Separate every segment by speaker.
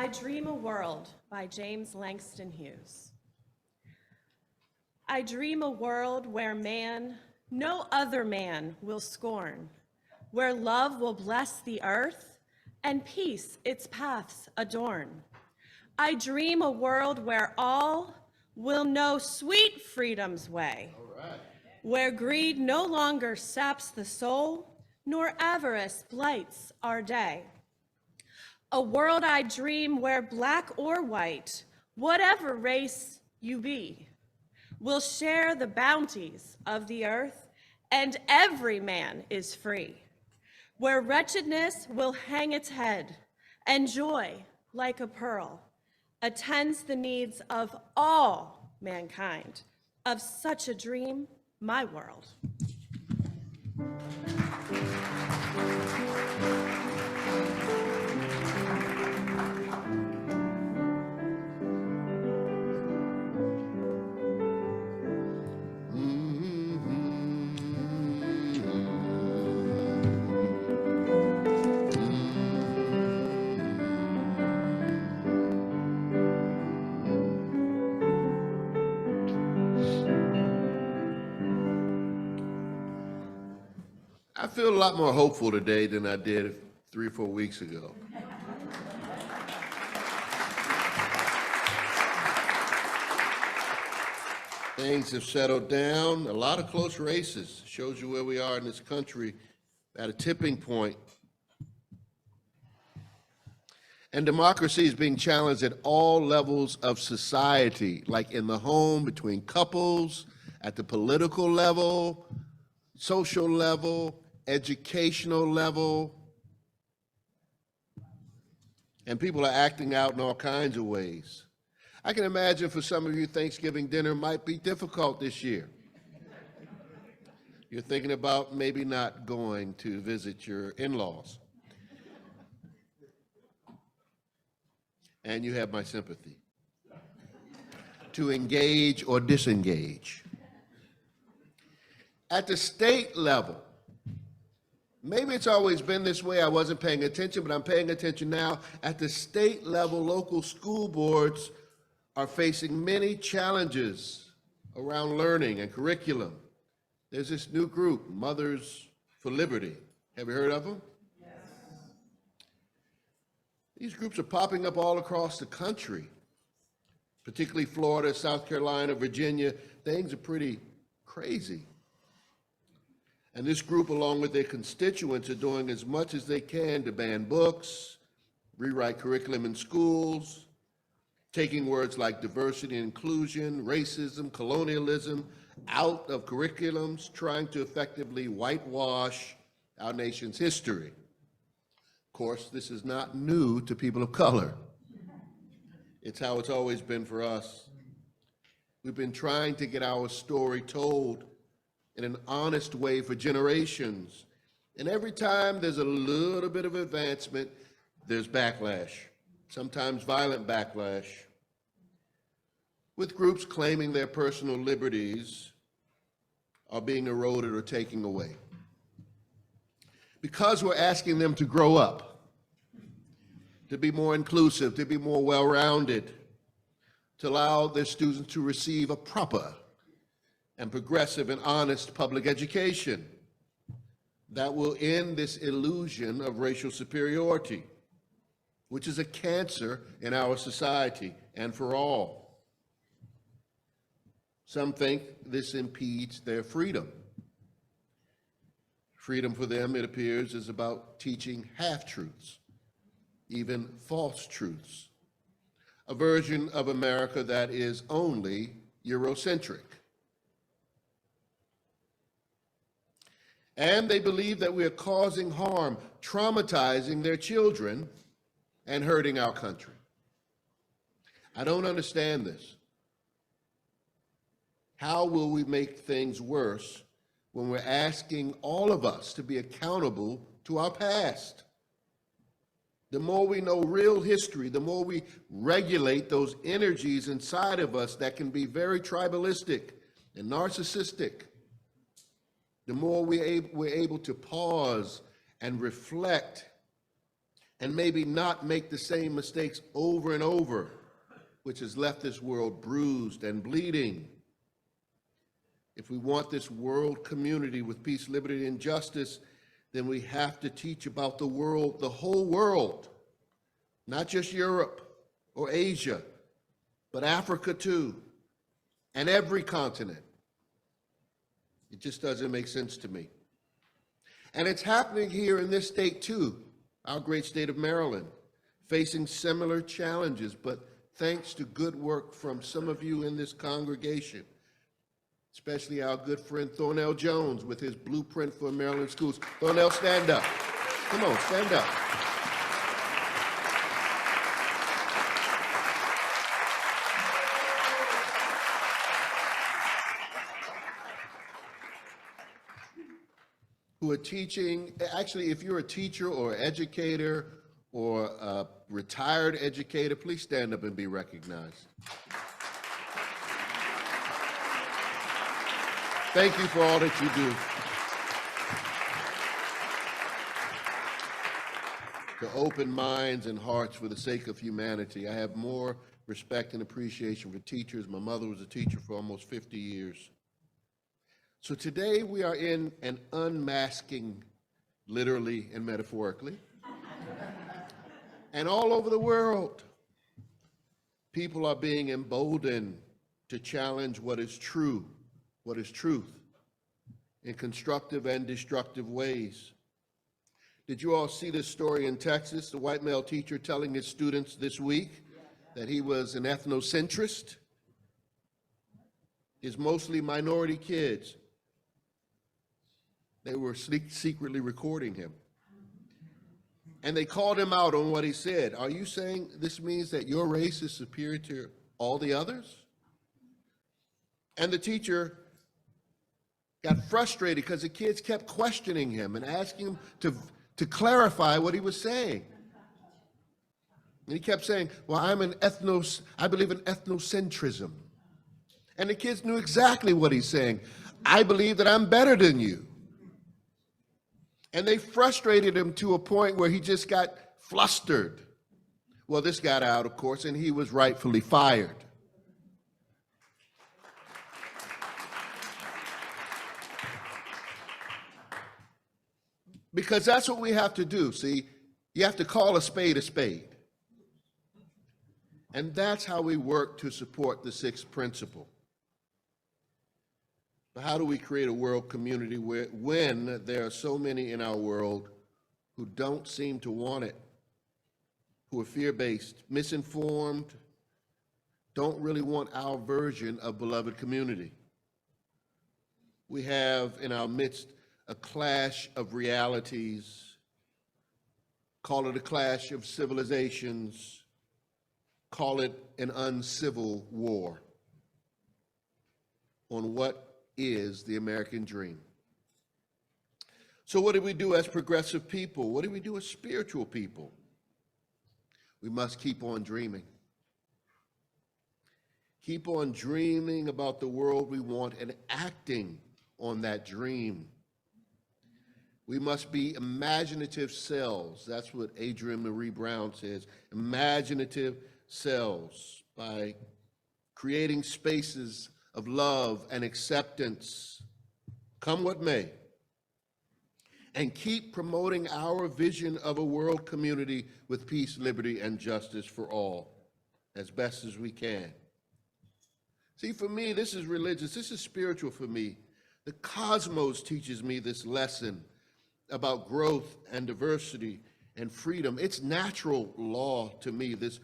Speaker 1: I Dream a World by James Langston Hughes. I dream a world where man, no other man, will scorn, where love will bless the earth and peace its paths adorn. I dream a world where all will know sweet freedom's way, where greed no longer saps the soul, nor avarice blights our day. A world I dream where black or white, whatever race you be, will share the bounties of the earth, and every man is free, where wretchedness will hang its head, and joy, like a pearl, attends the needs of all mankind. Of such a dream, my world.
Speaker 2: I feel a lot more hopeful today than I did 3 or 4 weeks ago. Things have settled down, a lot of close races. Shows you where we are in this country at a tipping point. And democracy is being challenged at all levels of society, like in the home, between couples, at the political level, social level, educational level, and people are acting out in all kinds of ways. I can imagine for some of you, Thanksgiving dinner might be difficult this year. You're thinking about maybe not going to visit your in-laws. And you have my sympathy. To engage or disengage. At the state level, maybe it's always been this way, I wasn't paying attention, but I'm paying attention now. At the state level, local school boards are facing many challenges around learning and curriculum. There's this new group, Mothers for Liberty. Have you heard of them? Yes. These groups are popping up all across the country, particularly Florida, South Carolina, Virginia. Things are pretty crazy. And this group, along with their constituents, are doing as much as they can to ban books, rewrite curriculum in schools, taking words like diversity and inclusion, racism, colonialism out of curriculums, trying to effectively whitewash our nation's history. Of course, this is not new to people of color. It's how it's always been for us. We've been trying to get our story told in an honest way for generations. And every time there's a little bit of advancement, there's backlash, sometimes violent backlash, with groups claiming their personal liberties are being eroded or taken away. Because we're asking them to grow up, to be more inclusive, to be more well-rounded, to allow their students to receive a proper and progressive and honest public education that will end this illusion of racial superiority, which is a cancer in our society and for all. Some think this impedes their freedom. Freedom for them, it appears, is about teaching half-truths, even false truths, a version of America that is only Eurocentric. And they believe that we are causing harm, traumatizing their children, and hurting our country. I don't understand this. How will we make things worse when we're asking all of us to be accountable to our past? The more we know real history, the more we regulate those energies inside of us that can be very tribalistic and narcissistic, the more we're able to pause and reflect and maybe not make the same mistakes over and over, which has left this world bruised and bleeding. If we want this world community with peace, liberty, and justice, then we have to teach about the world, the whole world, not just Europe or Asia, but Africa too, and every continent. It just doesn't make sense to me. And it's happening here in this state too, our great state of Maryland, facing similar challenges, but thanks to good work from some of you in this congregation, especially our good friend Thornell Jones with his blueprint for Maryland schools. Thornell, stand up. Come on, stand up. Who are teaching, actually, if you're a teacher or educator or a retired educator, please stand up and be recognized. Thank you for all that you do. To open minds and hearts for the sake of humanity. I have more respect and appreciation for teachers. My mother was a teacher for almost 50 years. So today we are in an unmasking, literally and metaphorically, and all over the world, people are being emboldened to challenge what is true, what is truth, in constructive and destructive ways. Did you all see this story in Texas? The white male teacher telling his students this week that he was an ethnocentrist. His mostly minority kids, they were secretly recording him. And they called him out on what he said. Are you saying this means that your race is superior to all the others? And the teacher got frustrated because the kids kept questioning him and asking him to clarify what he was saying. And he kept saying, well, I believe in ethnocentrism. And the kids knew exactly what he's saying. I believe that I'm better than you. And they frustrated him to a point where he just got flustered. Well, this got out, of course, and he was rightfully fired. Because that's what we have to do, see? You have to call a spade a spade. And that's how we work to support the sixth principle. But how do we create a world community when there are so many in our world who don't seem to want it, who are fear-based, misinformed, don't really want our version of beloved community? We have in our midst a clash of realities, call it a clash of civilizations, call it an uncivil war on what is the American dream. So what do we do as progressive people? What do we do as spiritual people? We must keep on dreaming. Keep on dreaming about the world we want and acting on that dream. We must be imaginative selves. That's what Adrienne Marie Brown says. Imaginative selves by creating spaces of love and acceptance, come what may, and keep promoting our vision of a world community with peace, liberty, and justice for all as best as we can. See, for me, this is religious, this is spiritual for me. The cosmos teaches me this lesson about growth and diversity and freedom. It's natural law to me, this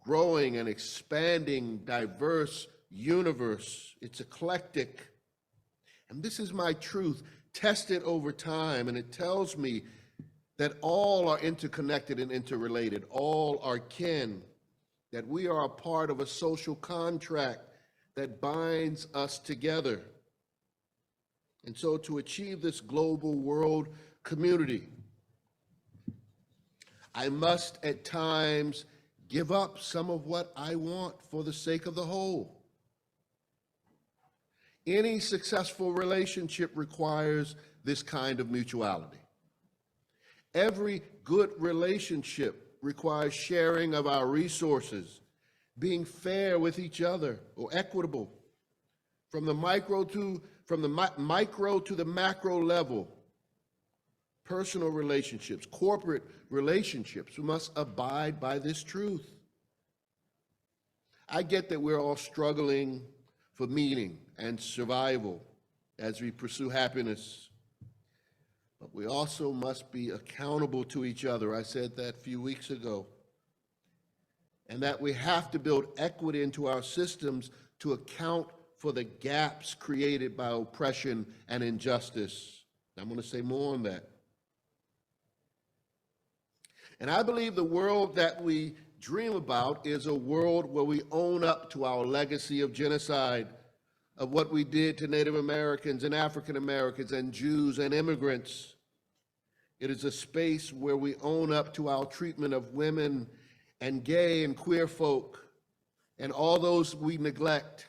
Speaker 2: growing and expanding, diverse universe. It's eclectic. And this is my truth, tested over time, and it tells me that all are interconnected and interrelated, all are kin, that we are a part of a social contract that binds us together. And so to achieve this global world community, I must at times give up some of what I want for the sake of the whole. Any successful relationship requires this kind of mutuality. Every good relationship requires sharing of our resources, being fair with each other or equitable. From the micro to the macro level, personal relationships, corporate relationships, we must abide by this truth. I get that we're all struggling for meaning and survival as we pursue happiness, but we also must be accountable to each other. I said that a few weeks ago. And that we have to build equity into our systems to account for the gaps created by oppression and injustice. I'm going to say more on that. And I believe the world that we dream about is a world where we own up to our legacy of genocide, of what we did to Native Americans and African Americans and Jews and immigrants. It is a space where we own up to our treatment of women and gay and queer folk and all those we neglect.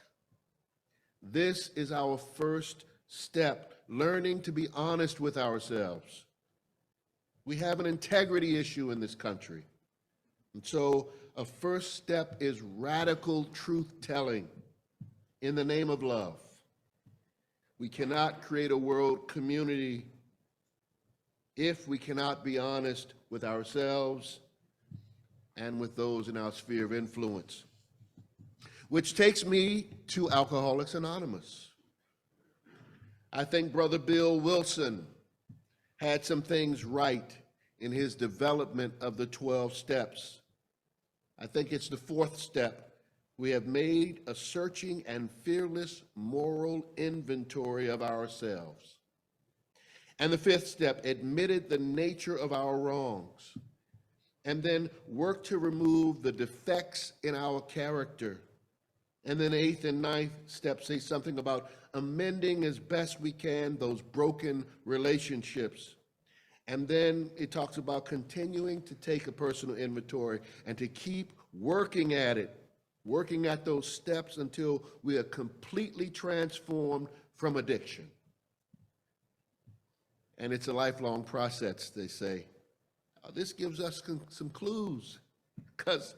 Speaker 2: This is our first step, learning to be honest with ourselves. We have an integrity issue in this country. And so a first step is radical truth-telling in the name of love. We cannot create a world community if we cannot be honest with ourselves and with those in our sphere of influence. Which takes me to Alcoholics Anonymous. I think Brother Bill Wilson had some things right in his development of the 12 steps. I think it's the fourth step. We have made a searching and fearless moral inventory of ourselves. And the fifth step, admitted the nature of our wrongs, and then worked to remove the defects in our character. And then eighth and ninth step say something about amending as best we can those broken relationships. And then it talks about continuing to take a personal inventory and to keep working at it, working at those steps until we are completely transformed from addiction. And it's a lifelong process, they say. This gives us some clues, because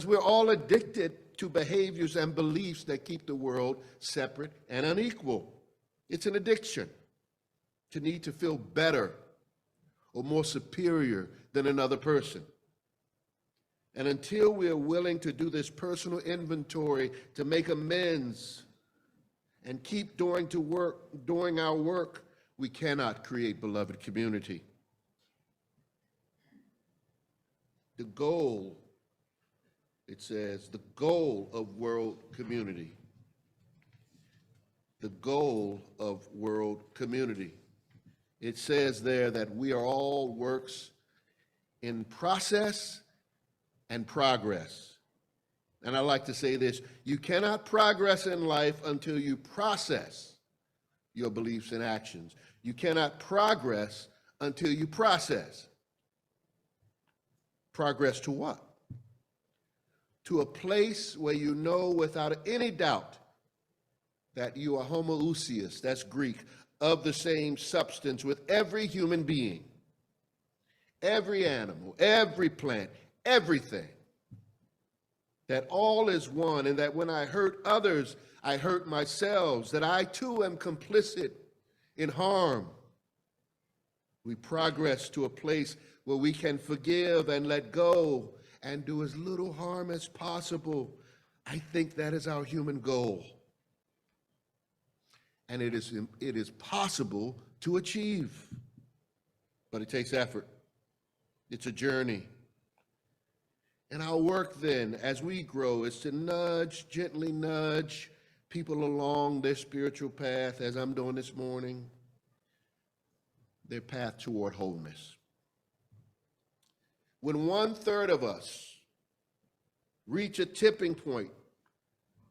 Speaker 2: we're all addicted to behaviors and beliefs that keep the world separate and unequal. It's an addiction to need to feel better or more superior than another person. And until we are willing to do this personal inventory to make amends and keep doing our work, we cannot create beloved community. The goal, it says, the goal of world community. The goal of world community. It says there that we are all works in process and progress. And I like to say this, you cannot progress in life until you process your beliefs and actions. You cannot progress until you process. Progress to what? To a place where you know without any doubt that you are homoousios, that's Greek, of the same substance with every human being, every animal, every plant, everything. That all is one, and that when I hurt others, I hurt myself, that I too am complicit in harm. We progress to a place where we can forgive and let go and do as little harm as possible. I think that is our human goal. And it is possible to achieve, but it takes effort. It's a journey. And our work then, as we grow, is to gently nudge people along their spiritual path, as I'm doing this morning, their path toward wholeness. When 1/3 of us reach a tipping point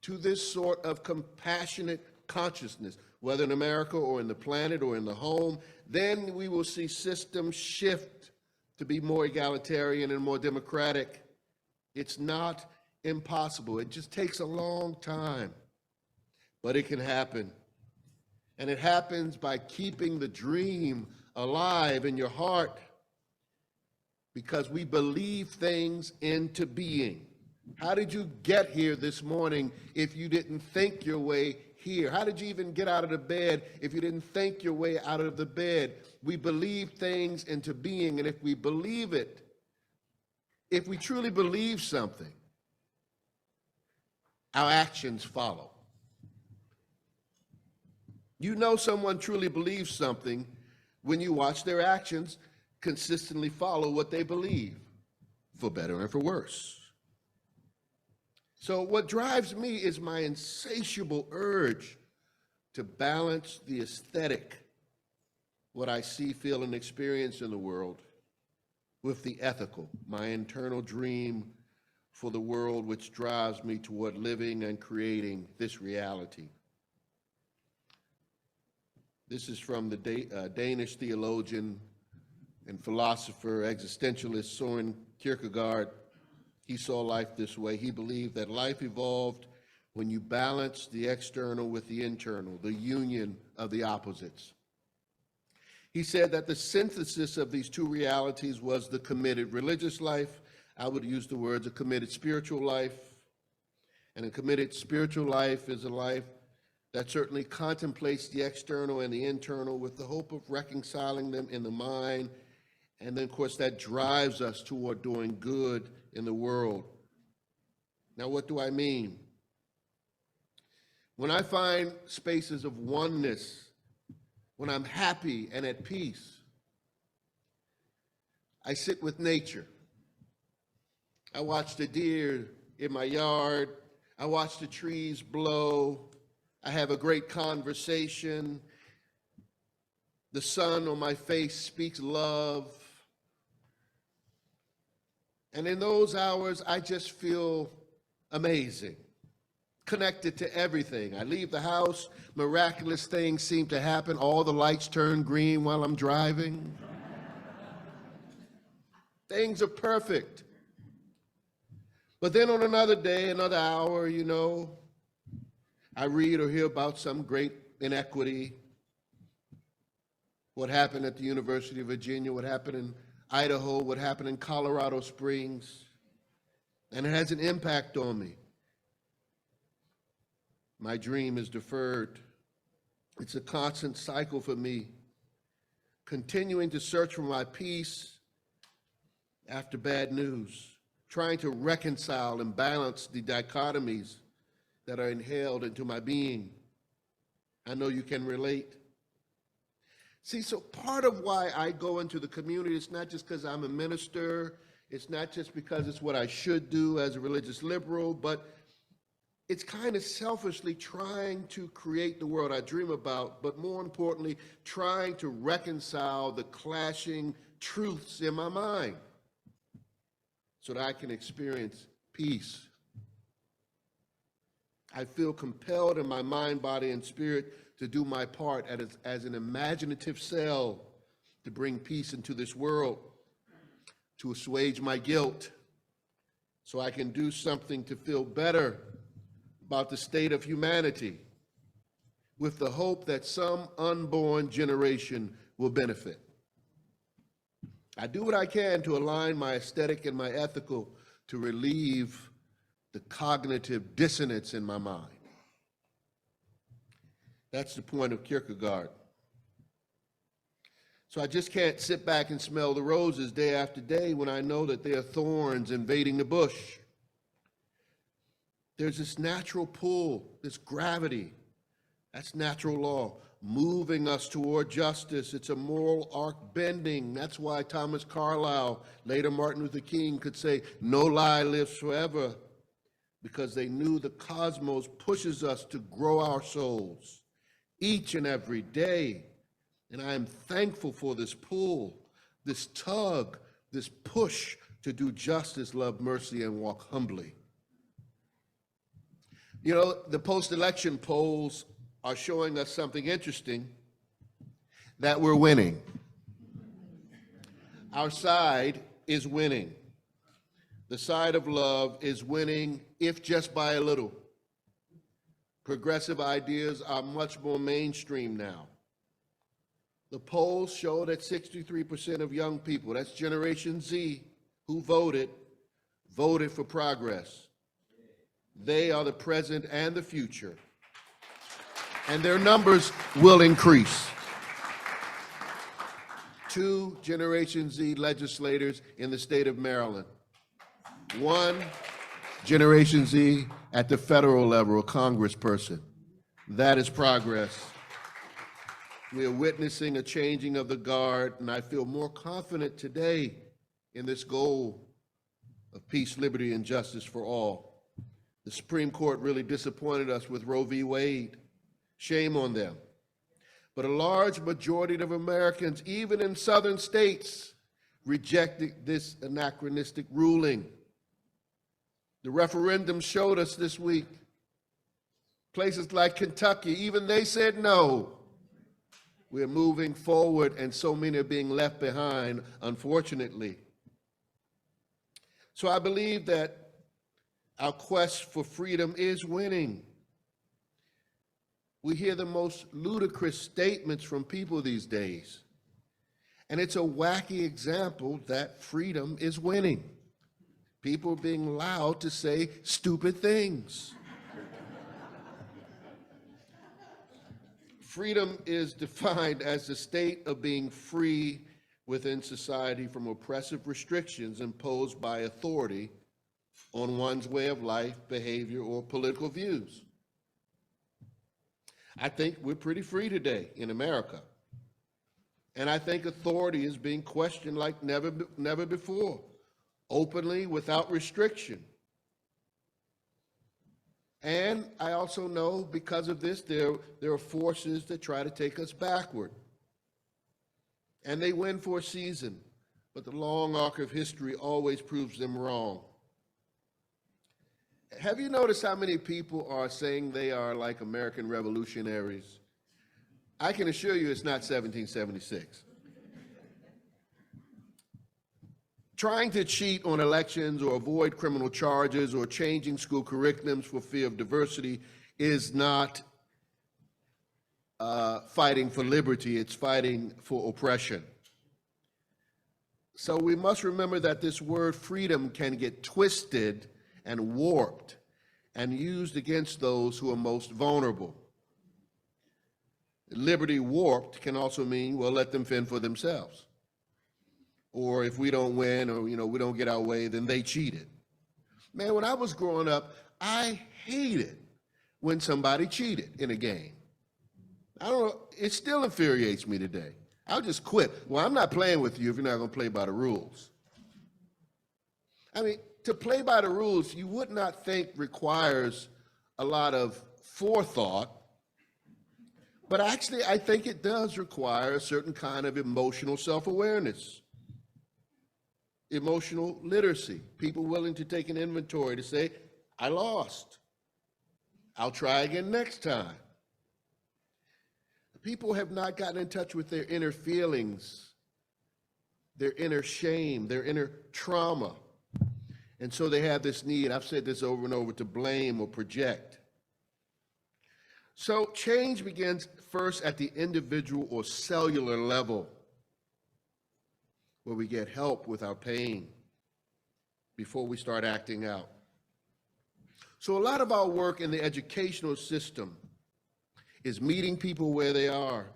Speaker 2: to this sort of compassionate consciousness, whether in America or in the planet or in the home, then we will see systems shift to be more egalitarian and more democratic. It's not impossible. It just takes a long time, but it can happen. And it happens by keeping the dream alive in your heart because we believe things into being. How did you get here this morning if you didn't think your way here? How did you even get out of the bed if you didn't think your way out of the bed? We believe things into being, and if we believe it, if we truly believe something, our actions follow. You know someone truly believes something when you watch their actions consistently follow what they believe, for better and for worse. So what drives me is my insatiable urge to balance the aesthetic, what I see, feel, and experience in the world, with the ethical, my internal dream for the world which drives me toward living and creating this reality. This is from the Danish theologian and philosopher, existentialist Søren Kierkegaard. He saw life this way. He believed that life evolved when you balance the external with the internal, the union of the opposites. He said that the synthesis of these two realities was the committed religious life. I would use the words a committed spiritual life. And a committed spiritual life is a life that certainly contemplates the external and the internal with the hope of reconciling them in the mind. And then, of course, that drives us toward doing good in the world. Now, what do I mean? When I find spaces of oneness, when I'm happy and at peace, I sit with nature. I watch the deer in my yard. I watch the trees blow. I have a great conversation. The sun on my face speaks love. And in those hours, I just feel amazing, connected to everything. I leave the house, miraculous things seem to happen. All the lights turn green while I'm driving. Things are perfect. But then on another day, another hour, I read or hear about some great inequity. What happened at the University of Virginia, what happened in Idaho, what happened in Colorado Springs, and it has an impact on me. My dream is deferred. It's a constant cycle for me, continuing to search for my peace after bad news, trying to reconcile and balance the dichotomies that are inhaled into my being. I know you can relate. See, so part of why I go into the community, it's not just because I'm a minister, it's not just because it's what I should do as a religious liberal, but it's kind of selfishly trying to create the world I dream about, but more importantly, trying to reconcile the clashing truths in my mind so that I can experience peace. I feel compelled in my mind, body, and spirit to do my part as an imaginative cell to bring peace into this world, to assuage my guilt, so I can do something to feel better about the state of humanity, with the hope that some unborn generation will benefit. I do what I can to align my aesthetic and my ethical to relieve the cognitive dissonance in my mind. That's the point of Kierkegaard. So I just can't sit back and smell the roses day after day when I know that there are thorns invading the bush. There's this natural pull, this gravity, that's natural law, moving us toward justice. It's a moral arc bending. That's why Thomas Carlyle, later Martin Luther King, could say, "No lie lives forever," because they knew the cosmos pushes us to grow our souls each and every day. And I am thankful for this pull, this tug, this push to do justice, love mercy, and walk humbly. The post-election polls are showing us something interesting, that we're winning. Our side is winning. The side of love is winning, if just by a little. Progressive ideas are much more mainstream now. The polls show that 63% of young people, that's Generation Z, who voted for progress. They are the present and the future, and their numbers will increase. 2 Generation Z legislators in the state of Maryland. 1 Generation Z at the federal level, a congressperson. That is progress. We are witnessing a changing of the guard, and I feel more confident today in this goal of peace, liberty, and justice for all. The Supreme Court really disappointed us with Roe v. Wade. Shame on them. But a large majority of Americans, even in southern states, rejected this anachronistic ruling. The referendum showed us this week. Places like Kentucky, even they said no. We're moving forward, and so many are being left behind, unfortunately. So I believe that our quest for freedom is winning. We hear the most ludicrous statements from people these days, and it's a wacky example that freedom is winning. People are being allowed to say stupid things. Freedom is defined as the state of being free within society from oppressive restrictions imposed by authority on one's way of life, behavior, or political views. I think we're pretty free today in America. And I think authority is being questioned like never before, openly, without restriction. And I also know because of this, there are forces that try to take us backward. And they win for a season, but the long arc of history always proves them wrong. Have you noticed how many people are saying they are like American revolutionaries? I can assure you it's not 1776. Trying to cheat on elections or avoid criminal charges or changing school curriculums for fear of diversity is not fighting for liberty, it's fighting for oppression. So we must remember that this word freedom can get twisted and warped and used against those who are most vulnerable. Liberty warped can also mean, well, let them fend for themselves. Or if we don't win or, we don't get our way, then they cheated. Man, when I was growing up, I hated when somebody cheated in a game. I don't know, it still infuriates me today. I'll just quit. Well, I'm not playing with you if you're not going to play by the rules. I mean, to play by the rules, you would not think requires a lot of forethought, but actually I think it does require a certain kind of emotional self-awareness, emotional literacy, people willing to take an inventory to say, I lost. I'll try again next time. People have not gotten in touch with their inner feelings, their inner shame, their inner trauma. And so they have this need, I've said this over and over, to blame or project. So change begins first at the individual or cellular level, where we get help with our pain before we start acting out. So a lot of our work in the educational system is meeting people where they are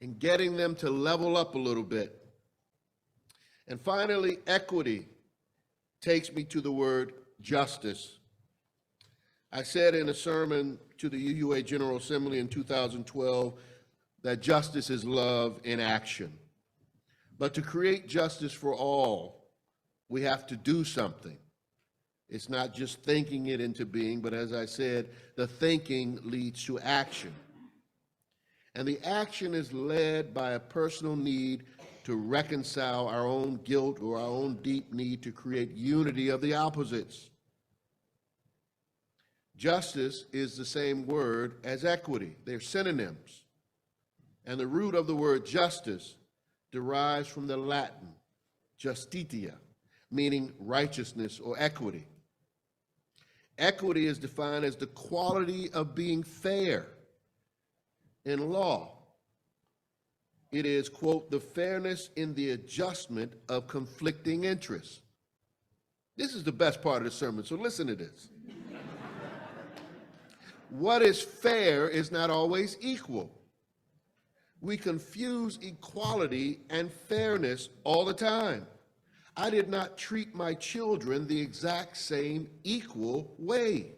Speaker 2: and getting them to level up a little bit. And finally, equity takes me to the word justice. I said in a sermon to the UUA General Assembly in 2012 that justice is love in action. But to create justice for all, we have to do something. It's not just thinking it into being, but as I said, the thinking leads to action. And the action is led by a personal need to reconcile our own guilt or our own deep need to create unity of the opposites. Justice is the same word as equity. They're synonyms. And the root of the word justice derives from the Latin justitia, meaning righteousness or equity. Equity is defined as the quality of being fair in law, It is, quote, the fairness in the adjustment of conflicting interests. This is the best part of the sermon, so listen to this. What is fair is not always equal. We confuse equality and fairness all the time. I did not treat my children the exact same equal way.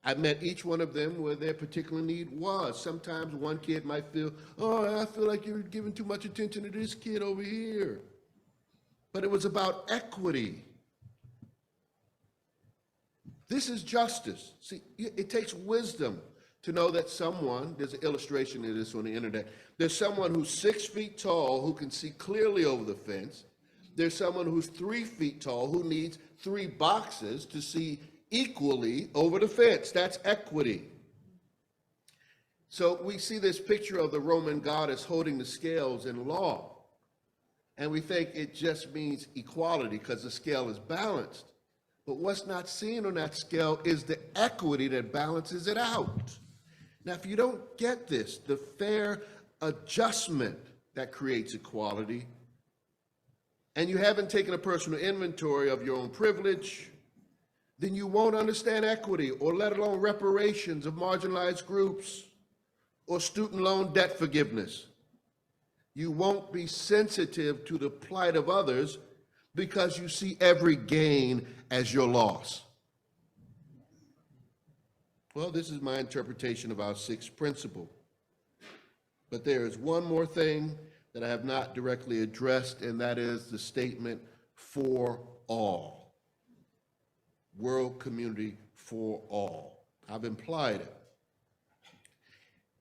Speaker 2: I met each one of them where their particular need was. Sometimes one kid might feel, oh, I feel like you're giving too much attention to this kid over here. But it was about equity. This is justice. See, it takes wisdom to know that someone, there's an illustration of this on the internet, there's someone who's 6 feet tall who can see clearly over the fence. There's someone who's 3 feet tall who needs 3 boxes to see equally over the fence. That's equity. So we see this picture of the Roman goddess holding the scales in law, and we think it just means equality because the scale is balanced. But what's not seen on that scale is the equity that balances it out. Now, if you don't get this, the fair adjustment that creates equality, and you haven't taken a personal inventory of your own privilege, then you won't understand equity, or let alone reparations of marginalized groups, or student loan debt forgiveness. You won't be sensitive to the plight of others because you see every gain as your loss. Well, this is my interpretation of our 6th principle. But there is one more thing that I have not directly addressed, and that is the statement, for all. World community for all. I've implied it.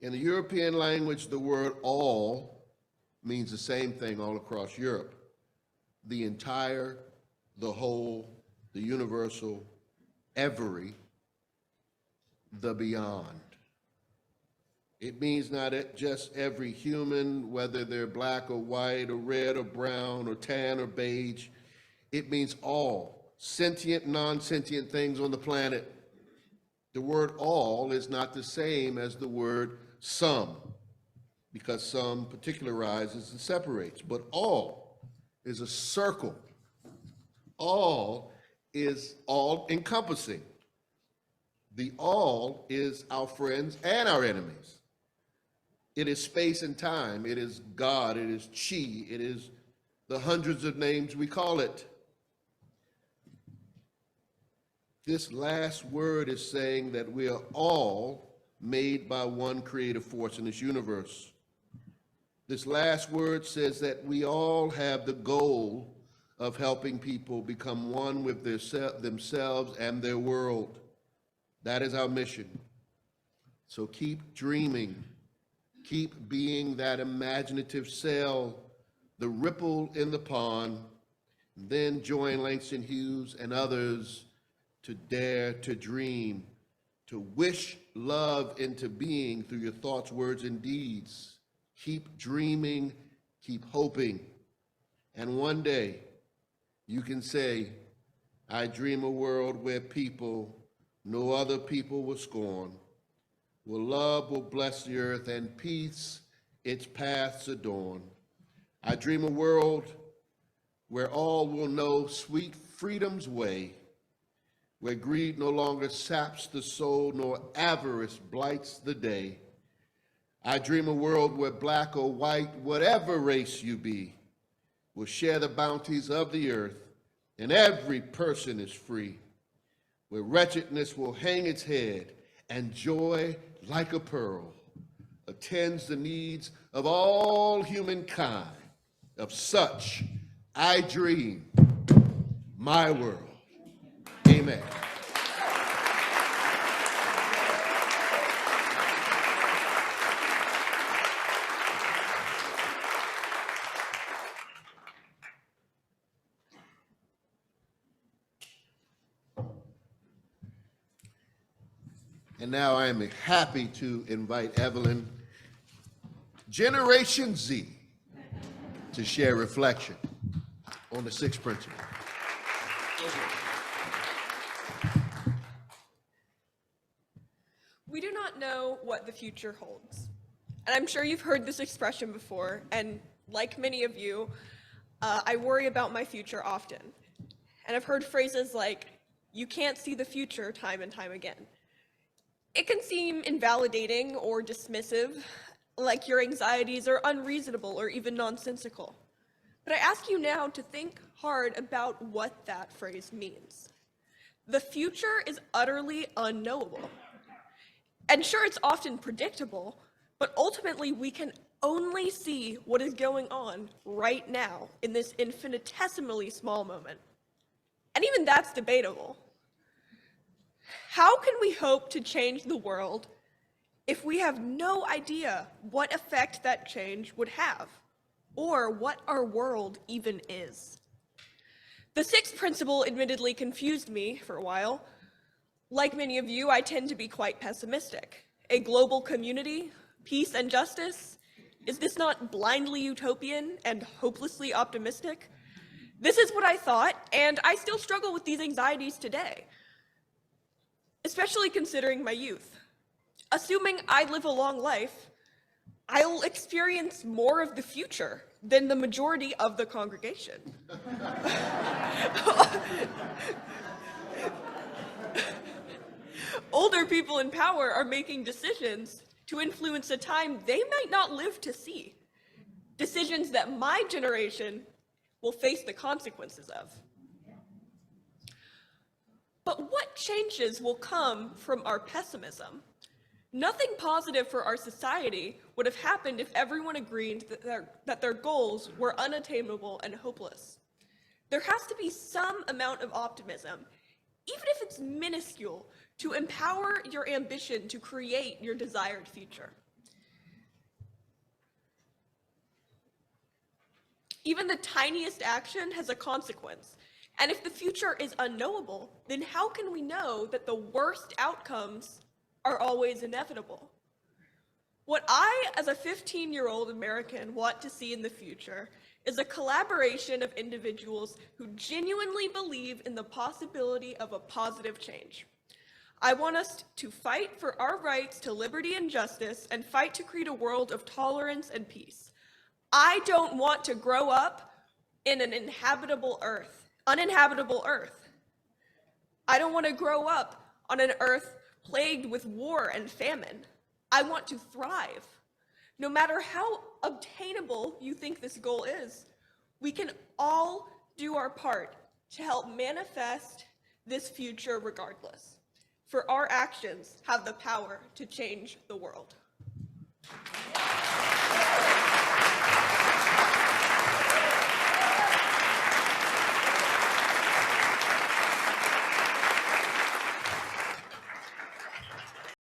Speaker 2: In the European language, the word all means the same thing all across Europe. The entire, the whole, the universal, every, the beyond. It means not just every human, whether they're black or white or red or brown or tan or beige. It means all sentient, non-sentient things on the planet. The word all is not the same as the word some, because some particularizes and separates, but all is a circle. All is all encompassing. The all is our friends and our enemies. It is space and time. It is God. It is Chi. It is the hundreds of names we call it. This last word is saying that we are all made by one creative force in this universe. This last word says that we all have the goal of helping people become one with themselves and their world. That is our mission. So keep dreaming. Keep being that imaginative sail, the ripple in the pond. Then join Langston Hughes and others to dare to dream, to wish love into being through your thoughts, words, and deeds. Keep dreaming, keep hoping. And one day you can say, I dream a world where people no other people will scorn, where love will bless the earth and peace its paths adorn. I dream a world where all will know sweet freedom's way, where greed no longer saps the soul, nor avarice blights the day. I dream a world where black or white, whatever race you be, will share the bounties of the earth, and every person is free, where wretchedness will hang its head, and joy, like a pearl, attends the needs of all humankind. Of such I dream my world. Amen. And now I am happy to invite Evelyn, Generation Z, to share reflection on the 6th principle.
Speaker 3: We do not know what the future holds. And I'm sure you've heard this expression before, and like many of you, I worry about my future often. And I've heard phrases like, "You can't see the future," time and time again. It can seem invalidating or dismissive, like your anxieties are unreasonable or even nonsensical. But I ask you now to think hard about what that phrase means. The future is utterly unknowable. And sure, it's often predictable, but ultimately we can only see what is going on right now in this infinitesimally small moment. And even that's debatable. How can we hope to change the world if we have no idea what effect that change would have, or what our world even is? The sixth principle admittedly confused me for a while. Like many of you, I tend to be quite pessimistic. A global community, peace and justice, is this not blindly utopian and hopelessly optimistic? This is what I thought, and I still struggle with these anxieties today, especially considering my youth. Assuming I live a long life, I'll experience more of the future than the majority of the congregation. Older people in power are making decisions to influence a time they might not live to see. Decisions that my generation will face the consequences of. But what changes will come from our pessimism? Nothing positive for our society would have happened if everyone agreed that their goals were unattainable and hopeless. There has to be some amount of optimism, even if it's minuscule, to empower your ambition to create your desired future. Even the tiniest action has a consequence, and if the future is unknowable, then how can we know that the worst outcomes are always inevitable? What I, as a 15-year-old American, want to see in the future is a collaboration of individuals who genuinely believe in the possibility of a positive change. I want us to fight for our rights to liberty and justice and fight to create a world of tolerance and peace. I don't want to grow up in an uninhabitable earth. I don't want to grow up on an earth plagued with war and famine. I want to thrive. No matter how obtainable you think this goal is, we can all do our part to help manifest this future regardless. For our actions have the power to change the world.